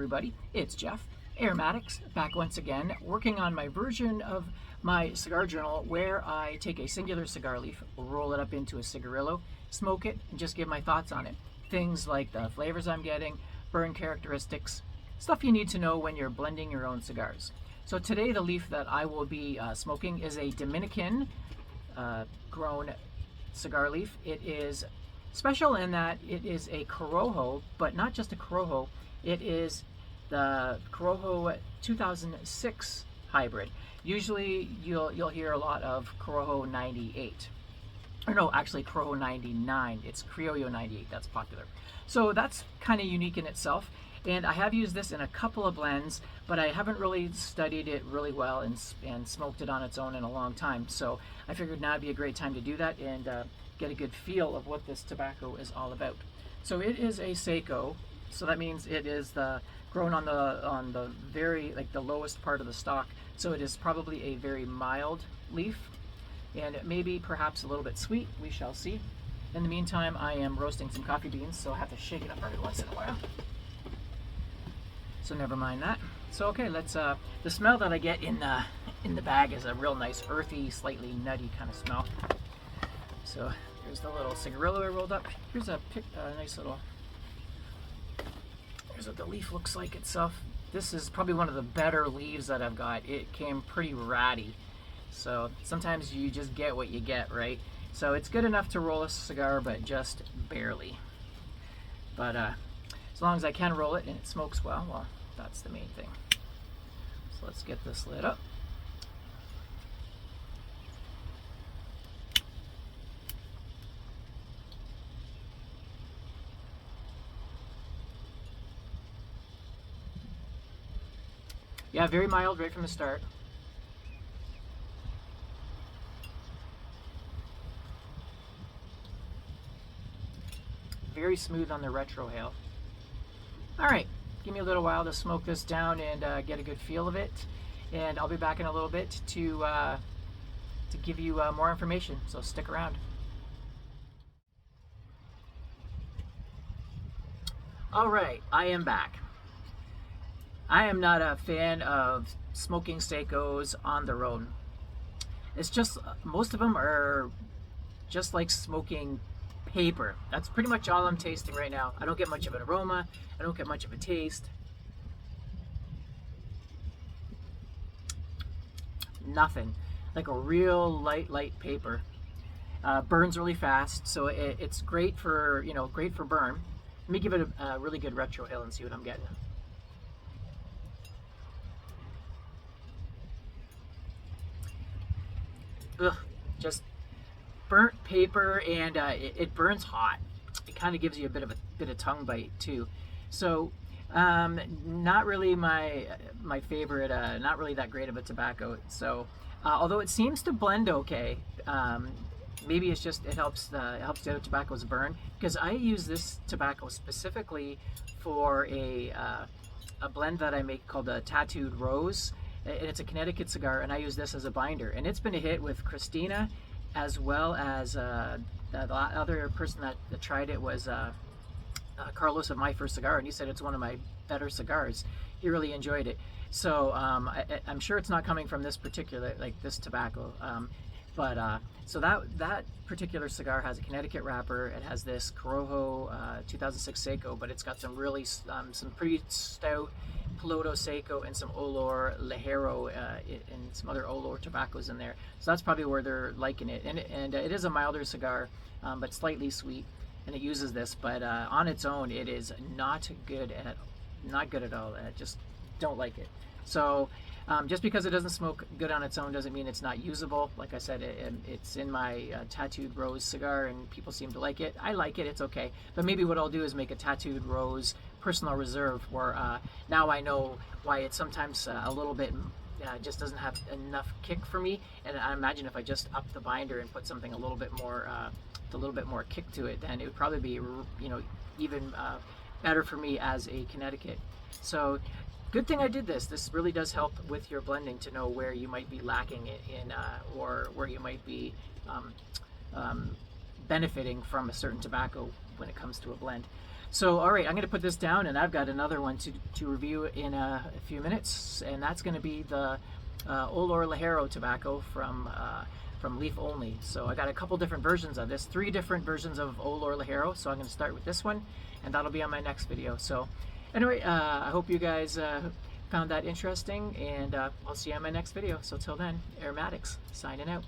everybody, it's Jeff, Aromatics, back once again, working on my version of my cigar journal where I take a singular cigar leaf, roll it up into a cigarillo, smoke it, and just give my thoughts on it. Things like the flavors I'm getting, burn characteristics, stuff you need to know when you're blending your own cigars. So today the leaf that I will be smoking is a Dominican grown cigar leaf. It is special in that it is a Corojo, but not just a Corojo. It is the Corojo 2006 hybrid. Usually you'll hear a lot of Corojo 98. Or no, actually Corojo 99. It's Criollo 98 that's popular. So that's kind of unique in itself. And I have used this in a couple of blends, but I haven't really studied it really well and smoked it on its own in a long time. So I figured now would be a great time to do that and get a good feel of what this tobacco is all about. So it is a Seco, so that means it is grown on the very, like, the lowest part of the stalk. So it is probably a very mild leaf, and it may be perhaps a little bit sweet. We shall see. In the meantime, I am roasting some coffee beans, so I have to shake it up every once in a while. So never mind that. So okay, let's. The smell that I get in the bag is a real nice, earthy, slightly nutty kind of smell. So here's the little cigarillo I rolled up. Here's a nice little. Here's what the leaf looks like itself. This is probably one of the better leaves that I've got. It came pretty ratty. So sometimes you just get what you get, right? So it's good enough to roll a cigar, but just barely. But as long as I can roll it and it smokes well, that's the main thing. So let's get this lit up. Yeah, very mild right from the start. Very smooth on the retrohale. All right, give me a little while to smoke this down and get a good feel of it. And I'll be back in a little bit to give you more information, so stick around. All right, I am back. I am not a fan of smoking Secos on their own. It's just, most of them are just like smoking paper. That's pretty much all I'm tasting right now. I don't get much of an aroma. I don't get much of a taste. Nothing. Like a real light paper. Burns really fast, so it's great for, great for burn. Let me give it a really good retrohale and see what I'm getting. Ugh, just burnt paper, and it burns hot. It kind of gives you a bit of tongue bite too. So not really my favorite. Not really that great of a tobacco. So although it seems to blend okay, maybe it's just it helps the other tobaccos burn, because I use this tobacco specifically for a blend that I make called a Tattooed Rose. And it's a Connecticut cigar, and I use this as a binder, and it's been a hit with Christina, as well as the other person that tried it was Carlos of My First Cigar, and he said it's one of my better cigars. He really enjoyed it. So I'm sure it's not coming from this particular, like this tobacco, so that particular cigar has a Connecticut wrapper. It has this Corojo 2006 Seco, but it's got some really some pretty stout Piloto Seco and some Olor Ligero and some other Olor tobaccos in there. So that's probably where they're liking it. And it is a milder cigar, but slightly sweet, and it uses this. But on its own, it is not good at all. I just don't like it. So just because it doesn't smoke good on its own doesn't mean it's not usable. Like I said, it's in my Tattooed Rose cigar, and people seem to like it. I like it. It's okay. But maybe what I'll do is make a Tattooed Rose personal reserve, where now I know why it's sometimes a little bit just doesn't have enough kick for me. And I imagine if I just up the binder and put something a little bit more kick to it, then it would probably be even better for me as a Connecticut. So good thing I did this. This really does help with your blending to know where you might be lacking it in, or where you might be benefiting from a certain tobacco when it comes to a blend. So, all right, I'm going to put this down, and I've got another one to review in a few minutes, and that's going to be the Olor Ligero tobacco from Leaf Only. So I got a couple different versions of this, 3 different versions of Olor Ligero. So I'm going to start with this one, and that'll be on my next video. So anyway, I hope you guys found that interesting, and I'll see you on my next video. So till then, Aromatics signing out.